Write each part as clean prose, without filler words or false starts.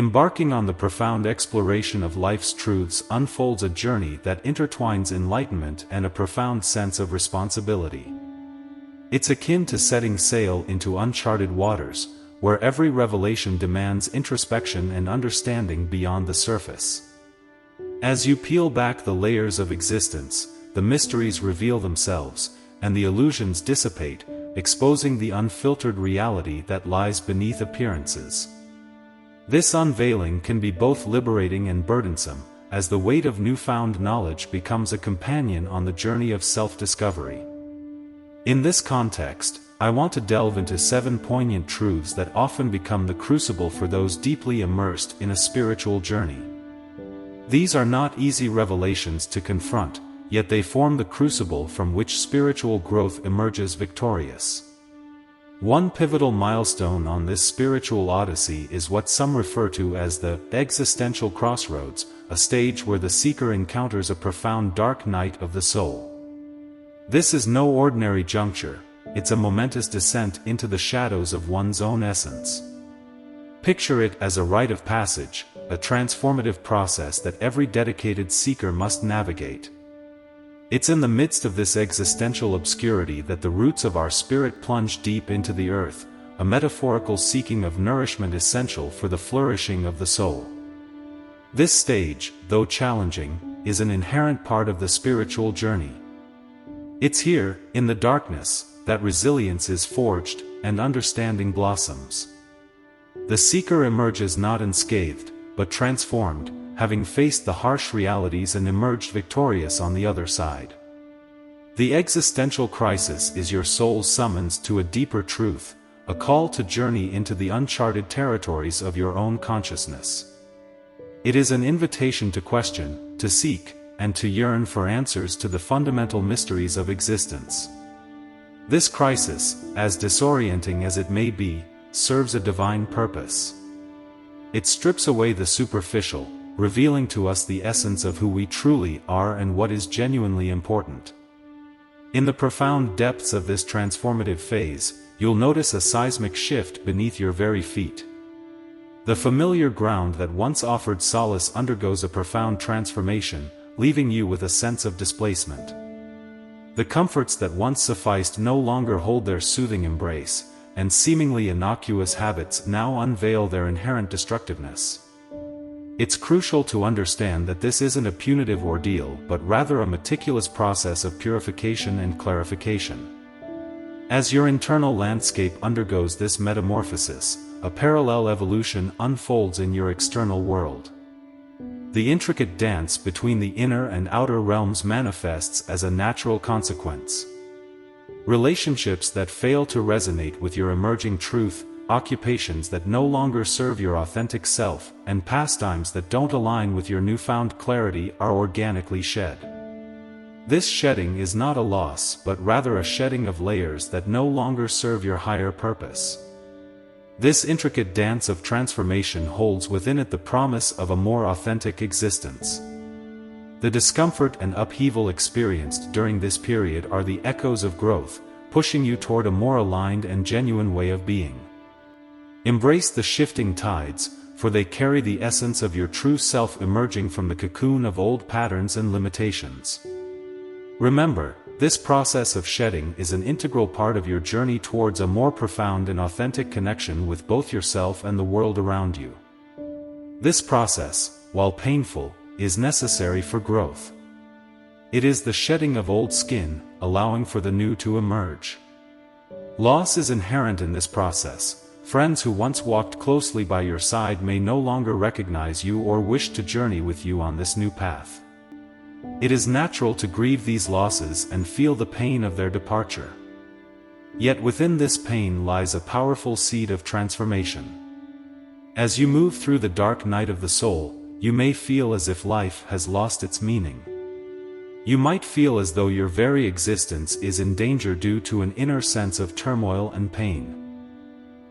Embarking on the profound exploration of life's truths unfolds a journey that intertwines enlightenment and a profound sense of responsibility. It's akin to setting sail into uncharted waters, where every revelation demands introspection and understanding beyond the surface. As you peel back the layers of existence, the mysteries reveal themselves, and the illusions dissipate, exposing the unfiltered reality that lies beneath appearances. This unveiling can be both liberating and burdensome, as the weight of newfound knowledge becomes a companion on the journey of self-discovery. In this context, I want to delve into 7 poignant truths that often become the crucible for those deeply immersed in a spiritual journey. These are not easy revelations to confront, yet they form the crucible from which spiritual growth emerges victorious. One pivotal milestone on this spiritual odyssey is what some refer to as the existential crossroads, a stage where the seeker encounters a profound dark night of the soul. This is no ordinary juncture, it's a momentous descent into the shadows of one's own essence. Picture it as a rite of passage, a transformative process that every dedicated seeker must navigate. It's in the midst of this existential obscurity that the roots of our spirit plunge deep into the earth, a metaphorical seeking of nourishment essential for the flourishing of the soul. This stage, though challenging, is an inherent part of the spiritual journey. It's here, in the darkness, that resilience is forged, and understanding blossoms. The seeker emerges not unscathed, but transformed, having faced the harsh realities and emerged victorious on the other side. The existential crisis is your soul's summons to a deeper truth, a call to journey into the uncharted territories of your own consciousness. It is an invitation to question, to seek, and to yearn for answers to the fundamental mysteries of existence. This crisis, as disorienting as it may be, serves a divine purpose. It strips away the superficial, revealing to us the essence of who we truly are and what is genuinely important. In the profound depths of this transformative phase, you'll notice a seismic shift beneath your very feet. The familiar ground that once offered solace undergoes a profound transformation, leaving you with a sense of displacement. The comforts that once sufficed no longer hold their soothing embrace, and seemingly innocuous habits now unveil their inherent destructiveness. It's crucial to understand that this isn't a punitive ordeal but rather a meticulous process of purification and clarification. As your internal landscape undergoes this metamorphosis, a parallel evolution unfolds in your external world. The intricate dance between the inner and outer realms manifests as a natural consequence. Relationships that fail to resonate with your emerging truth, occupations that no longer serve your authentic self, and pastimes that don't align with your newfound clarity are organically shed. This shedding is not a loss but rather a shedding of layers that no longer serve your higher purpose. This intricate dance of transformation holds within it the promise of a more authentic existence. The discomfort and upheaval experienced during this period are the echoes of growth, pushing you toward a more aligned and genuine way of being. Embrace the shifting tides, for they carry the essence of your true self emerging from the cocoon of old patterns and limitations. Remember, this process of shedding is an integral part of your journey towards a more profound and authentic connection with both yourself and the world around you. This process, while painful, is necessary for growth. It is the shedding of old skin, allowing for the new to emerge. Loss is inherent in this process. Friends who once walked closely by your side may no longer recognize you or wish to journey with you on this new path. It is natural to grieve these losses and feel the pain of their departure. Yet within this pain lies a powerful seed of transformation. As you move through the dark night of the soul, you may feel as if life has lost its meaning. You might feel as though your very existence is in danger due to an inner sense of turmoil and pain.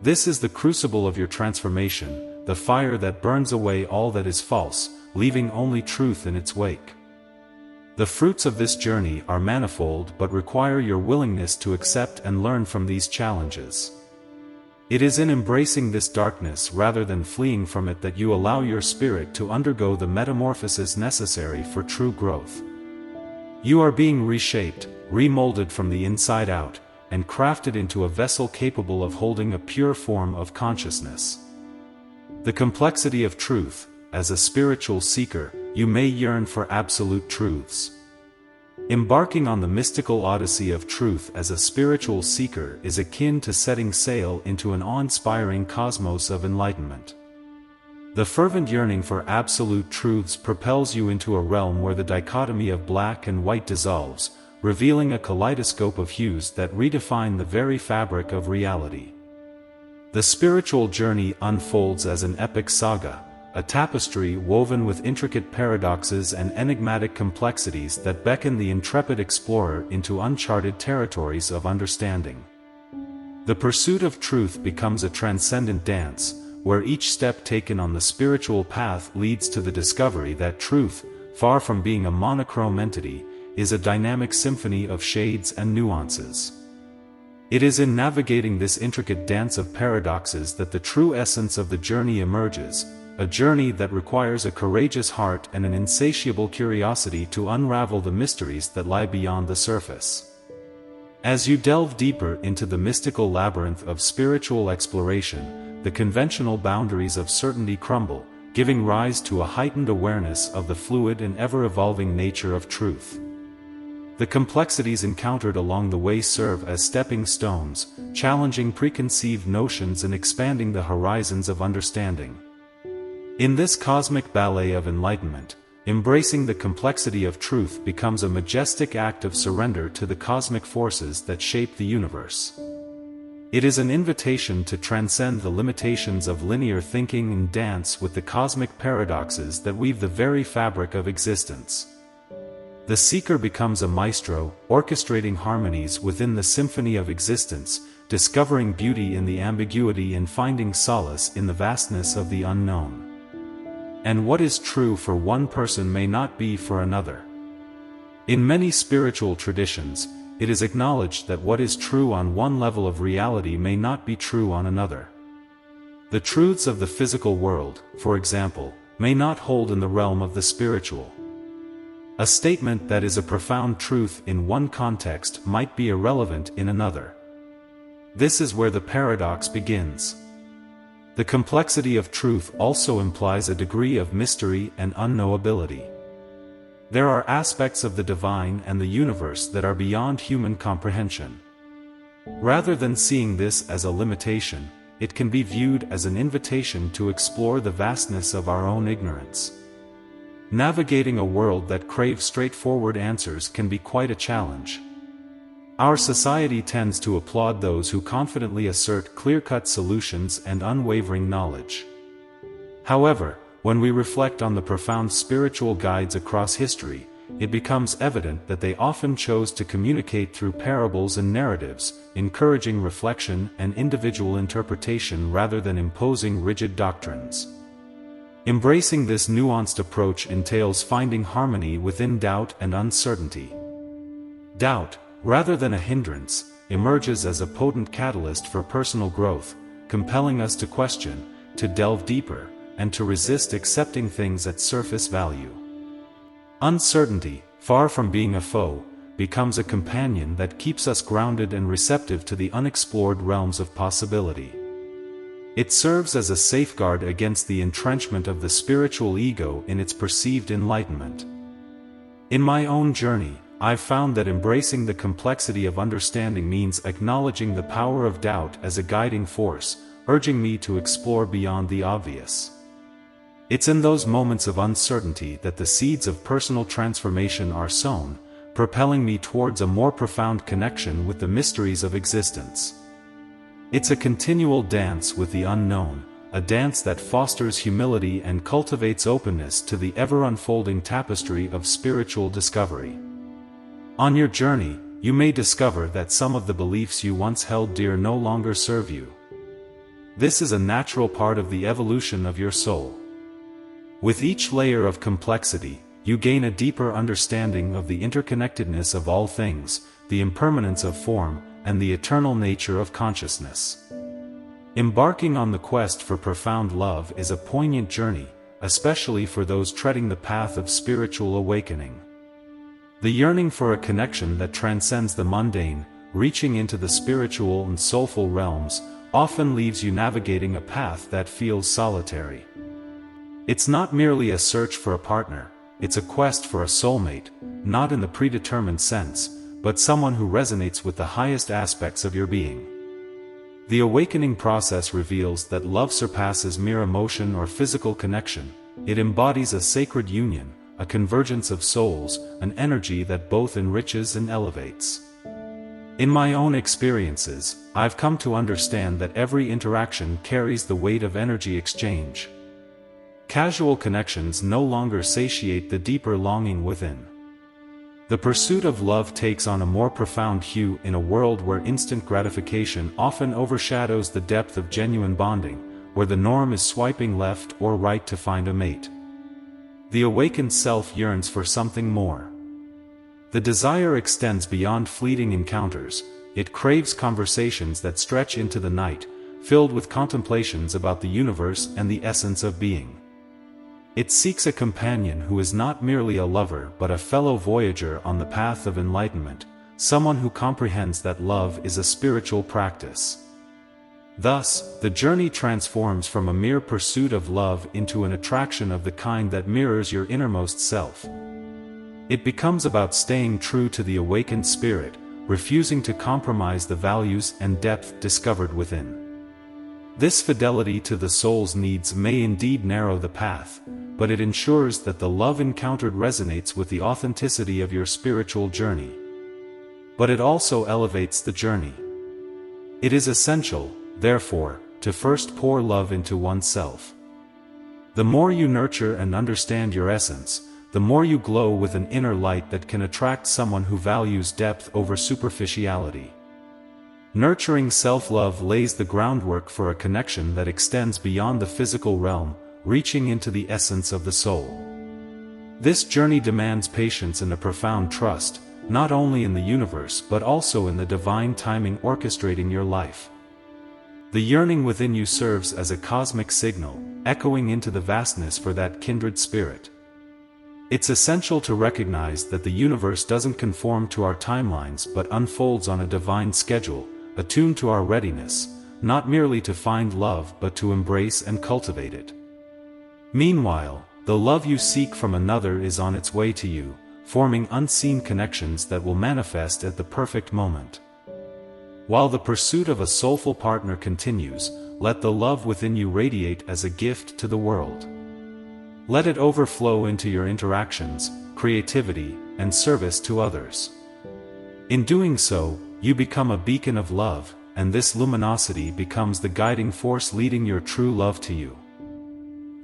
This is the crucible of your transformation, the fire that burns away all that is false, leaving only truth in its wake. The fruits of this journey are manifold but require your willingness to accept and learn from these challenges. It is in embracing this darkness rather than fleeing from it that you allow your spirit to undergo the metamorphosis necessary for true growth. You are being reshaped, remolded from the inside out, and crafted into a vessel capable of holding a pure form of consciousness. The complexity of truth. As a spiritual seeker, you may yearn for absolute truths. Embarking on the mystical odyssey of truth as a spiritual seeker is akin to setting sail into an awe-inspiring cosmos of enlightenment. The fervent yearning for absolute truths propels you into a realm where the dichotomy of black and white dissolves, revealing a kaleidoscope of hues that redefine the very fabric of reality. The spiritual journey unfolds as an epic saga, a tapestry woven with intricate paradoxes and enigmatic complexities that beckon the intrepid explorer into uncharted territories of understanding. The pursuit of truth becomes a transcendent dance, where each step taken on the spiritual path leads to the discovery that truth, far from being a monochrome entity, is a dynamic symphony of shades and nuances. It is in navigating this intricate dance of paradoxes that the true essence of the journey emerges, a journey that requires a courageous heart and an insatiable curiosity to unravel the mysteries that lie beyond the surface. As you delve deeper into the mystical labyrinth of spiritual exploration, the conventional boundaries of certainty crumble, giving rise to a heightened awareness of the fluid and ever-evolving nature of truth. The complexities encountered along the way serve as stepping stones, challenging preconceived notions and expanding the horizons of understanding. In this cosmic ballet of enlightenment, embracing the complexity of truth becomes a majestic act of surrender to the cosmic forces that shape the universe. It is an invitation to transcend the limitations of linear thinking and dance with the cosmic paradoxes that weave the very fabric of existence. The seeker becomes a maestro, orchestrating harmonies within the symphony of existence, discovering beauty in the ambiguity and finding solace in the vastness of the unknown. And what is true for one person may not be for another. In many spiritual traditions, it is acknowledged that what is true on one level of reality may not be true on another. The truths of the physical world, for example, may not hold in the realm of the spiritual. A statement that is a profound truth in one context might be irrelevant in another. This is where the paradox begins. The complexity of truth also implies a degree of mystery and unknowability. There are aspects of the divine and the universe that are beyond human comprehension. Rather than seeing this as a limitation, it can be viewed as an invitation to explore the vastness of our own ignorance. Navigating a world that craves straightforward answers can be quite a challenge. Our society tends to applaud those who confidently assert clear-cut solutions and unwavering knowledge. However, when we reflect on the profound spiritual guides across history, it becomes evident that they often chose to communicate through parables and narratives, encouraging reflection and individual interpretation rather than imposing rigid doctrines. Embracing this nuanced approach entails finding harmony within doubt and uncertainty. Doubt, rather than a hindrance, emerges as a potent catalyst for personal growth, compelling us to question, to delve deeper, and to resist accepting things at surface value. Uncertainty, far from being a foe, becomes a companion that keeps us grounded and receptive to the unexplored realms of possibility. It serves as a safeguard against the entrenchment of the spiritual ego in its perceived enlightenment. In my own journey, I've found that embracing the complexity of understanding means acknowledging the power of doubt as a guiding force, urging me to explore beyond the obvious. It's in those moments of uncertainty that the seeds of personal transformation are sown, propelling me towards a more profound connection with the mysteries of existence. It's a continual dance with the unknown, a dance that fosters humility and cultivates openness to the ever-unfolding tapestry of spiritual discovery. On your journey, you may discover that some of the beliefs you once held dear no longer serve you. This is a natural part of the evolution of your soul. With each layer of complexity, you gain a deeper understanding of the interconnectedness of all things, the impermanence of form, and the eternal nature of consciousness. Embarking on the quest for profound love is a poignant journey, especially for those treading the path of spiritual awakening. The yearning for a connection that transcends the mundane, reaching into the spiritual and soulful realms, often leaves you navigating a path that feels solitary. It's not merely a search for a partner, it's a quest for a soulmate, not in the predetermined sense, but someone who resonates with the highest aspects of your being. The awakening process reveals that love surpasses mere emotion or physical connection. It embodies a sacred union, a convergence of souls, an energy that both enriches and elevates. In my own experiences, I've come to understand that every interaction carries the weight of energy exchange. Casual connections no longer satiate the deeper longing within. The pursuit of love takes on a more profound hue in a world where instant gratification often overshadows the depth of genuine bonding, where the norm is swiping left or right to find a mate. The awakened self yearns for something more. The desire extends beyond fleeting encounters. It craves conversations that stretch into the night, filled with contemplations about the universe and the essence of being. It seeks a companion who is not merely a lover but a fellow voyager on the path of enlightenment, someone who comprehends that love is a spiritual practice. Thus, the journey transforms from a mere pursuit of love into an attraction of the kind that mirrors your innermost self. It becomes about staying true to the awakened spirit, refusing to compromise the values and depth discovered within. This fidelity to the soul's needs may indeed narrow the path, but it ensures that the love encountered resonates with the authenticity of your spiritual journey. But it also elevates the journey. It is essential, therefore, to first pour love into oneself. The more you nurture and understand your essence, the more you glow with an inner light that can attract someone who values depth over superficiality. Nurturing self-love lays the groundwork for a connection that extends beyond the physical realm, reaching into the essence of the soul. This journey demands patience and a profound trust, not only in the universe but also in the divine timing orchestrating your life. The yearning within you serves as a cosmic signal, echoing into the vastness for that kindred spirit. It's essential to recognize that the universe doesn't conform to our timelines but unfolds on a divine schedule, attuned to our readiness, not merely to find love but to embrace and cultivate it. Meanwhile, the love you seek from another is on its way to you, forming unseen connections that will manifest at the perfect moment. While the pursuit of a soulful partner continues, let the love within you radiate as a gift to the world. Let it overflow into your interactions, creativity, and service to others. In doing so, you become a beacon of love, and this luminosity becomes the guiding force leading your true love to you.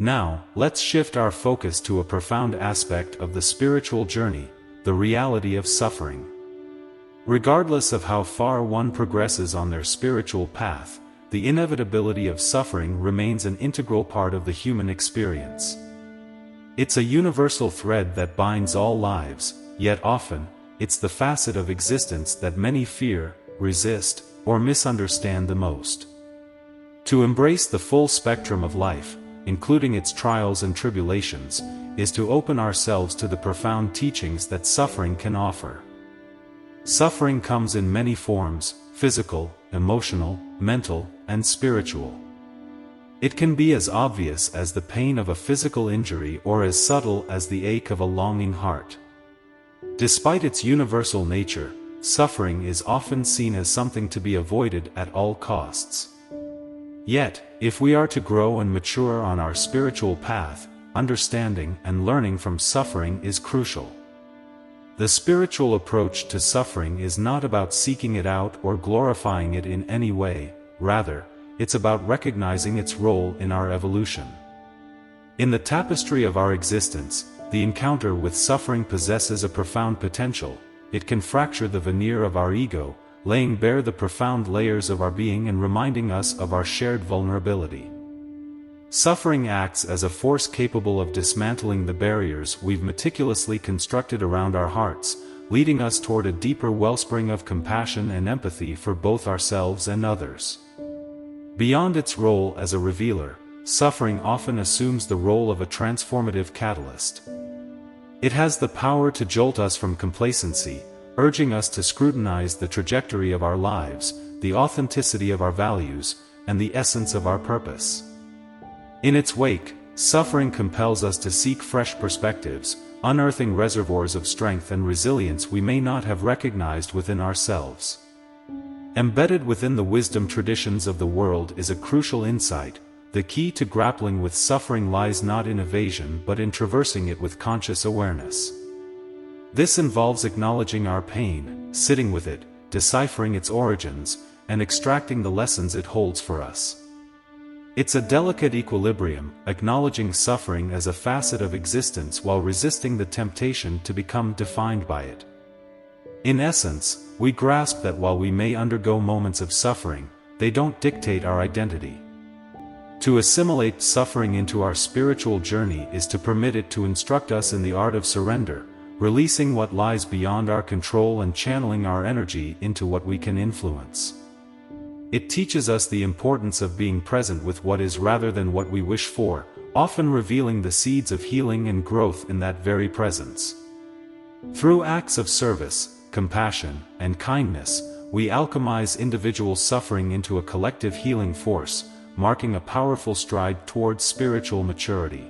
Now, let's shift our focus to a profound aspect of the spiritual journey, the reality of suffering. Regardless of how far one progresses on their spiritual path, the inevitability of suffering remains an integral part of the human experience. It's a universal thread that binds all lives, yet often, it's the facet of existence that many fear, resist, or misunderstand the most. To embrace the full spectrum of life, including its trials and tribulations, is to open ourselves to the profound teachings that suffering can offer. Suffering comes in many forms: physical, emotional, mental, and spiritual. It can be as obvious as the pain of a physical injury or as subtle as the ache of a longing heart. Despite its universal nature, suffering is often seen as something to be avoided at all costs. Yet, if we are to grow and mature on our spiritual path, understanding and learning from suffering is crucial. The spiritual approach to suffering is not about seeking it out or glorifying it in any way, rather, it's about recognizing its role in our evolution. In the tapestry of our existence, the encounter with suffering possesses a profound potential. It can fracture the veneer of our ego, laying bare the profound layers of our being and reminding us of our shared vulnerability. Suffering acts as a force capable of dismantling the barriers we've meticulously constructed around our hearts, leading us toward a deeper wellspring of compassion and empathy for both ourselves and others. Beyond its role as a revealer, suffering often assumes the role of a transformative catalyst. It has the power to jolt us from complacency, urging us to scrutinize the trajectory of our lives, the authenticity of our values, and the essence of our purpose. In its wake, suffering compels us to seek fresh perspectives, unearthing reservoirs of strength and resilience we may not have recognized within ourselves. Embedded within the wisdom traditions of the world is a crucial insight: the key to grappling with suffering lies not in evasion but in traversing it with conscious awareness. This involves acknowledging our pain, sitting with it, deciphering its origins, and extracting the lessons it holds for us. It's a delicate equilibrium, acknowledging suffering as a facet of existence while resisting the temptation to become defined by it. In essence, we grasp that while we may undergo moments of suffering, they don't dictate our identity. To assimilate suffering into our spiritual journey is to permit it to instruct us in the art of surrender, releasing what lies beyond our control and channeling our energy into what we can influence. It teaches us the importance of being present with what is rather than what we wish for, often revealing the seeds of healing and growth in that very presence. Through acts of service, compassion, and kindness, we alchemize individual suffering into a collective healing force, marking a powerful stride towards spiritual maturity.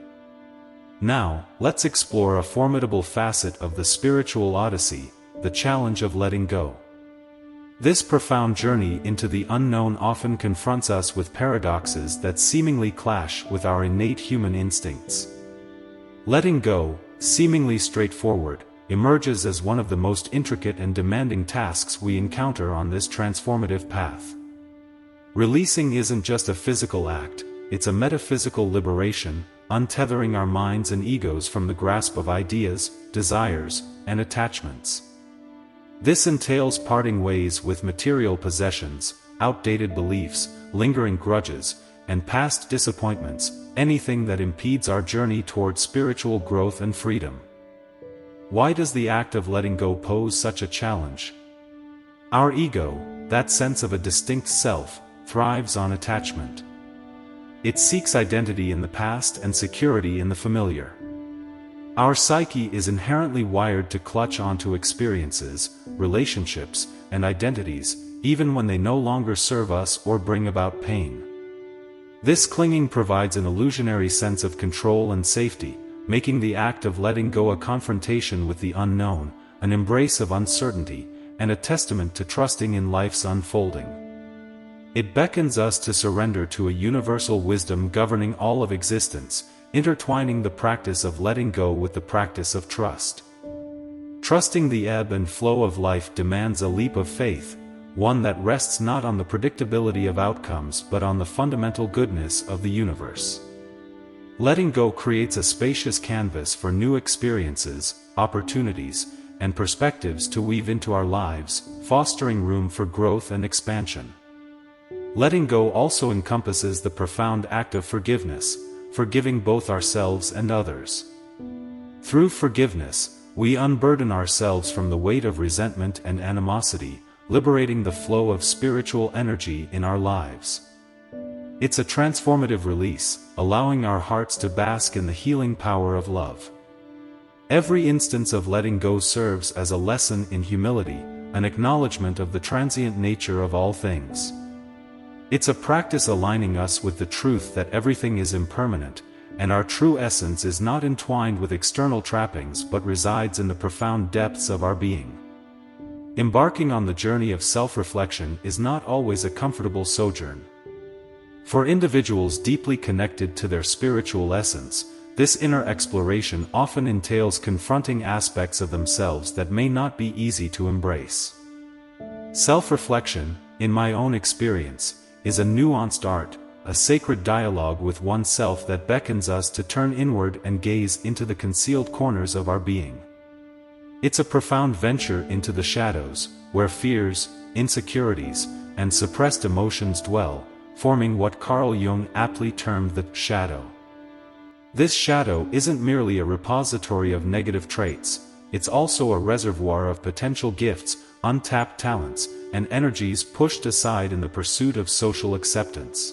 Now, let's explore a formidable facet of the spiritual odyssey: the challenge of letting go. This profound journey into the unknown often confronts us with paradoxes that seemingly clash with our innate human instincts. Letting go, seemingly straightforward, emerges as one of the most intricate and demanding tasks we encounter on this transformative path. Releasing isn't just a physical act, it's a metaphysical liberation, untethering our minds and egos from the grasp of ideas, desires, and attachments. This entails parting ways with material possessions, outdated beliefs, lingering grudges, and past disappointments, anything that impedes our journey toward spiritual growth and freedom. Why does the act of letting go pose such a challenge? Our ego, that sense of a distinct self, thrives on attachment. It seeks identity in the past and security in the familiar. Our psyche is inherently wired to clutch onto experiences, relationships, and identities, even when they no longer serve us or bring about pain. This clinging provides an illusionary sense of control and safety, making the act of letting go a confrontation with the unknown, an embrace of uncertainty, and a testament to trusting in life's unfolding. It beckons us to surrender to a universal wisdom governing all of existence, intertwining the practice of letting go with the practice of trust. Trusting the ebb and flow of life demands a leap of faith, one that rests not on the predictability of outcomes but on the fundamental goodness of the universe. Letting go creates a spacious canvas for new experiences, opportunities, and perspectives to weave into our lives, fostering room for growth and expansion. Letting go also encompasses the profound act of forgiveness, forgiving both ourselves and others. Through forgiveness, we unburden ourselves from the weight of resentment and animosity, liberating the flow of spiritual energy in our lives. It's a transformative release, allowing our hearts to bask in the healing power of love. Every instance of letting go serves as a lesson in humility, an acknowledgement of the transient nature of all things. It's a practice aligning us with the truth that everything is impermanent, and our true essence is not entwined with external trappings but resides in the profound depths of our being. Embarking on the journey of self-reflection is not always a comfortable sojourn. For individuals deeply connected to their spiritual essence, this inner exploration often entails confronting aspects of themselves that may not be easy to embrace. Self-reflection, in my own experience, is a nuanced art, a sacred dialogue with oneself that beckons us to turn inward and gaze into the concealed corners of our being. It's a profound venture into the shadows, where fears, insecurities, and suppressed emotions dwell, forming what Carl Jung aptly termed the shadow. This shadow isn't merely a repository of negative traits, it's also a reservoir of potential gifts, untapped talents, and energies pushed aside in the pursuit of social acceptance.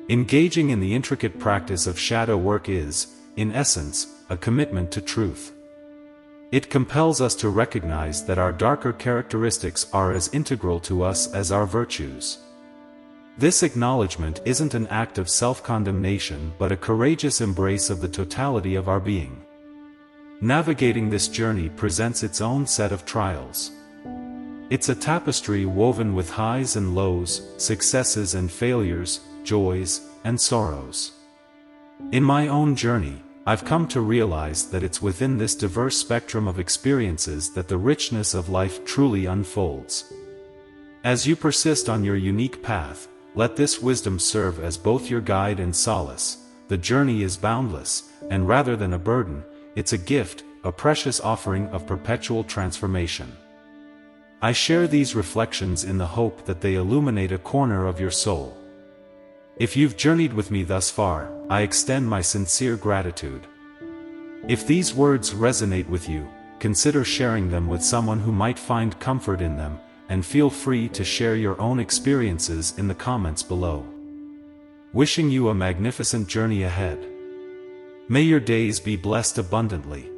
Engaging in the intricate practice of shadow work is, in essence, a commitment to truth. It compels us to recognize that our darker characteristics are as integral to us as our virtues. This acknowledgement isn't an act of self-condemnation but a courageous embrace of the totality of our being. Navigating this journey presents its own set of trials. It's a tapestry woven with highs and lows, successes and failures, joys and sorrows. In my own journey, I've come to realize that it's within this diverse spectrum of experiences that the richness of life truly unfolds. As you persist on your unique path, let this wisdom serve as both your guide and solace. The journey is boundless, and rather than a burden, it's a gift, a precious offering of perpetual transformation. I share these reflections in the hope that they illuminate a corner of your soul. If you've journeyed with me thus far, I extend my sincere gratitude. If these words resonate with you, consider sharing them with someone who might find comfort in them, and feel free to share your own experiences in the comments below. Wishing you a magnificent journey ahead. May your days be blessed abundantly.